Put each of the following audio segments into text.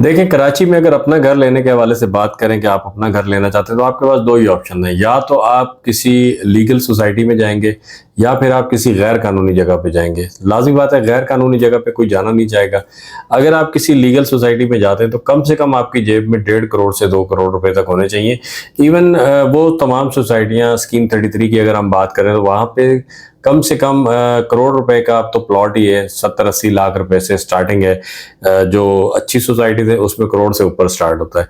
देखिए, कराची में अगर अपना घर लेने के हवाले से बात करें कि आप अपना घर लेना चाहते हैं तो आपके पास दो ही ऑप्शन है। या तो आप किसी लीगल सोसाइटी में जाएंगे या फिर आप किसी गैर कानूनी जगह पे जाएंगे। लाजिमी बात है, गैर कानूनी जगह पे कोई जाना नहीं चाहेगा। अगर आप किसी लीगल सोसाइटी में जाते हैं तो कम से कम आपकी जेब में 1.5 करोड़ से 2 करोड़ रुपए तक होने चाहिए। इवन वो तमाम सोसाइटियां, स्कीम 33 की अगर हम बात करें तो वहां पे कम से कम करोड़ रुपए का अब तो प्लॉट ही है। 70-80 लाख रुपए से स्टार्टिंग है। जो अच्छी सोसाइटी है उसमें करोड़ से ऊपर स्टार्ट होता है,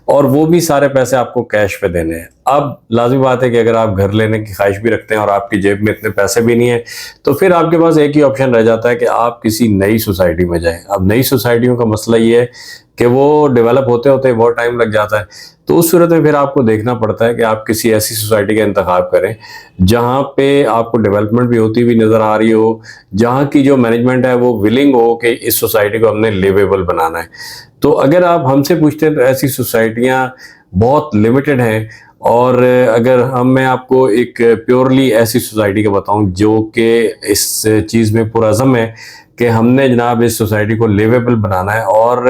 और वो भी सारे पैसे आपको कैश पे देने हैं। अब लाजिमी बात है कि अगर आप घर लेने की ख्वाहिश भी रखते हैं और आपकी जेब में इतने पैसे भी नहीं है तो फिर आपके पास एक ही ऑप्शन रह जाता है कि आप किसी नई सोसाइटी में जाएं। अब नई सोसाइटियों का मसला ये है कि वो डेवलप होते होते बहुत टाइम लग जाता है। तो उस सूरत में फिर आपको देखना पड़ता है कि आप किसी ऐसी सोसाइटी का इंतखाब करें जहां पे आपको डेवलपमेंट भी होती हुई नजर आ रही हो, जहां की जो मैनेजमेंट है वो विलिंग हो कि इस सोसाइटी को हमने लिवेबल बनाना है। तो अगर आप हमसे पूछते हैं तो ऐसी सोसाइटियां बहुत लिमिटेड हैं। और अगर मैं आपको एक प्योरली ऐसी सोसाइटी का बताऊं जो कि इस चीज़ में पुरज़म है कि हमने जनाब इस सोसाइटी को लिवेबल बनाना है और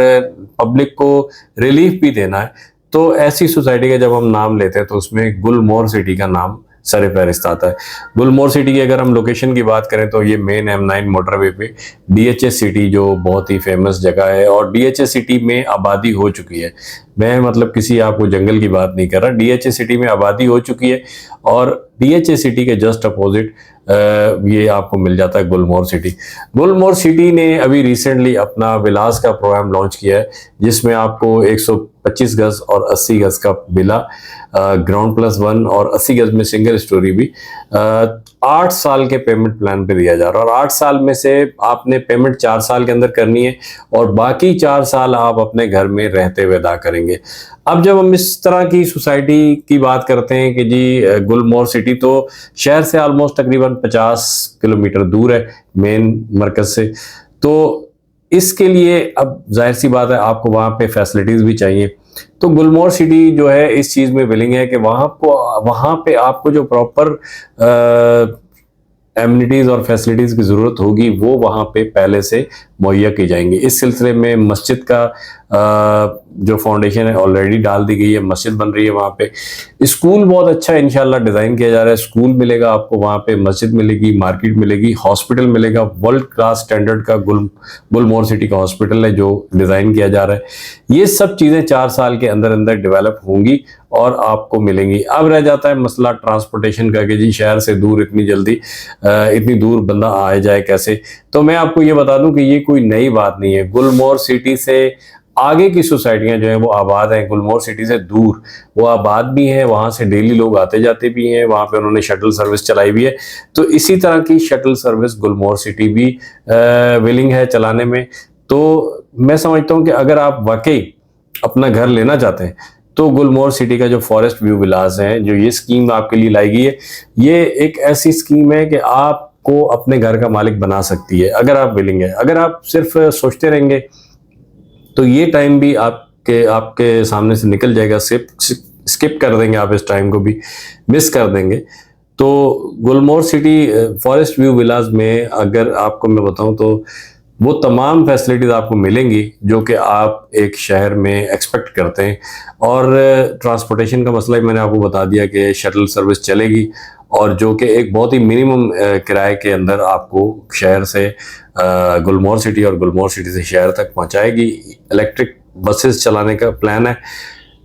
पब्लिक को रिलीफ भी देना है, तो ऐसी सोसाइटी का जब हम नाम लेते हैं तो उसमें गुलमोहर सिटी का नाम सर फहरिस्त आता है। गुलमोहर सिटी की अगर हम लोकेशन की बात करें तो ये मेन M9 मोटरवे पे DHS सिटी जो बहुत ही फेमस जगह है, और DHS सिटी में आबादी हो चुकी है। मैं मतलब किसी आपको जंगल की बात नहीं कर रहा, DHS सिटी में आबादी हो चुकी है। और DHS सिटी के जस्ट अपोजिट ये आपको मिल जाता है गुलमोहर सिटी। गुलमोहर सिटी ने अभी रिसेंटली अपना विलास का प्रोग्राम लॉन्च किया है जिसमें आपको 125 गज और 80 गज का विला, ग्राउंड +1 और 80 गज में सिंगल स्टोरी भी 8 साल के पेमेंट प्लान पे दिया जा रहा है। और 8 साल में से आपने पेमेंट 4 साल के अंदर करनी है और बाकी 4 साल आप अपने घर में रहते हुए अदा करेंगे। अब जब हम इस तरह की सोसाइटी की बात करते हैं कि जी गुलमोहर सिटी तो शहर से ऑलमोस्ट तकरीबन 50 किलोमीटर दूर है मेन मरकज से, तो इसके लिए अब जाहिर सी बात है आपको वहाँ पे फैसिलिटीज़ भी चाहिए। तो गुलमोहर सिटी जो है इस चीज़ में विलिंग है कि वहाँ पे आपको जो प्रॉपर एमिनिटीज़ और फैसिलिटीज़ की ज़रूरत होगी वो वहाँ पे पहले से मुहैया की जाएंगी। इस सिलसिले में मस्जिद का जो फाउंडेशन है ऑलरेडी डाल दी गई है, मस्जिद बन रही है वहाँ पे। स्कूल बहुत अच्छा इंशाल्लाह डिज़ाइन किया जा रहा है। स्कूल मिलेगा आपको वहाँ पे, मस्जिद मिलेगी, मार्केट मिलेगी, हॉस्पिटल मिलेगा। वर्ल्ड क्लास स्टैंडर्ड का गुलमोहर सिटी का हॉस्पिटल है जो डिज़ाइन किया जा रहा है। ये सब चीज़ें 4 साल के अंदर अंदर डेवलप होंगी और आपको मिलेंगी। अब रह जाता है मसला ट्रांसपोर्टेशन का कि जी शहर से दूर इतनी जल्दी इतनी दूर बंदा आए जाए कैसे। तो मैं आपको ये बता दूं कि ये कोई नई बात नहीं है। गुलमोहर सिटी से आगे की सोसाइटियां जो हैं वो आबाद हैं, गुलमोहर सिटी से दूर वो आबाद भी हैं, वहाँ से डेली लोग आते जाते भी हैं, वहाँ पे उन्होंने शटल सर्विस चलाई भी है। तो इसी तरह की शटल सर्विस गुलमोहर सिटी भी विलिंग है चलाने में। तो मैं समझता हूँ कि अगर आप वाकई अपना घर लेना चाहते हैं तो गुलमोहर सिटी का जो फॉरेस्ट व्यू विलास है, जो ये स्कीम आपके लिए लाई गई है, ये एक ऐसी स्कीम है कि आपको अपने घर का मालिक बना सकती है अगर आप विलिंग है। अगर आप सिर्फ सोचते रहेंगे तो ये टाइम भी आपके सामने से निकल जाएगा, स्किप कर देंगे, आप इस टाइम को भी मिस कर देंगे। तो गुलमोहर सिटी फॉरेस्ट व्यू विलास में अगर आपको मैं बताऊं तो वो तमाम फैसिलिटीज़ आपको मिलेंगी जो कि आप एक शहर में एक्सपेक्ट करते हैं। और ट्रांसपोर्टेशन का मसला मैंने आपको बता दिया कि शटल सर्विस चलेगी और जो कि एक बहुत ही मिनिमम किराए के अंदर आपको शहर से गुलमोहर सिटी और गुलमोहर सिटी से शहर तक पहुंचाएगी। इलेक्ट्रिक बसेस चलाने का प्लान है।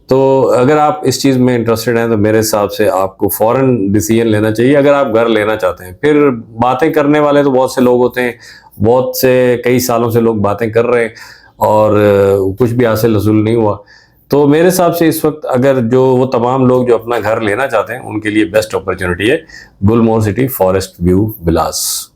तो अगर आप इस चीज़ में इंटरेस्टेड हैं तो मेरे हिसाब से आपको फ़ौरन डिसीजन लेना चाहिए अगर आप घर लेना चाहते हैं। फिर बातें करने वाले तो बहुत से लोग होते हैं, बहुत से कई सालों से लोग बातें कर रहे हैं और कुछ भी हासिल हसूल नहीं हुआ। तो मेरे हिसाब से इस वक्त अगर जो वो तमाम लोग जो अपना घर लेना चाहते हैं उनके लिए बेस्ट अपॉर्चुनिटी है गुलमोहर सिटी फॉरेस्ट व्यू विलास।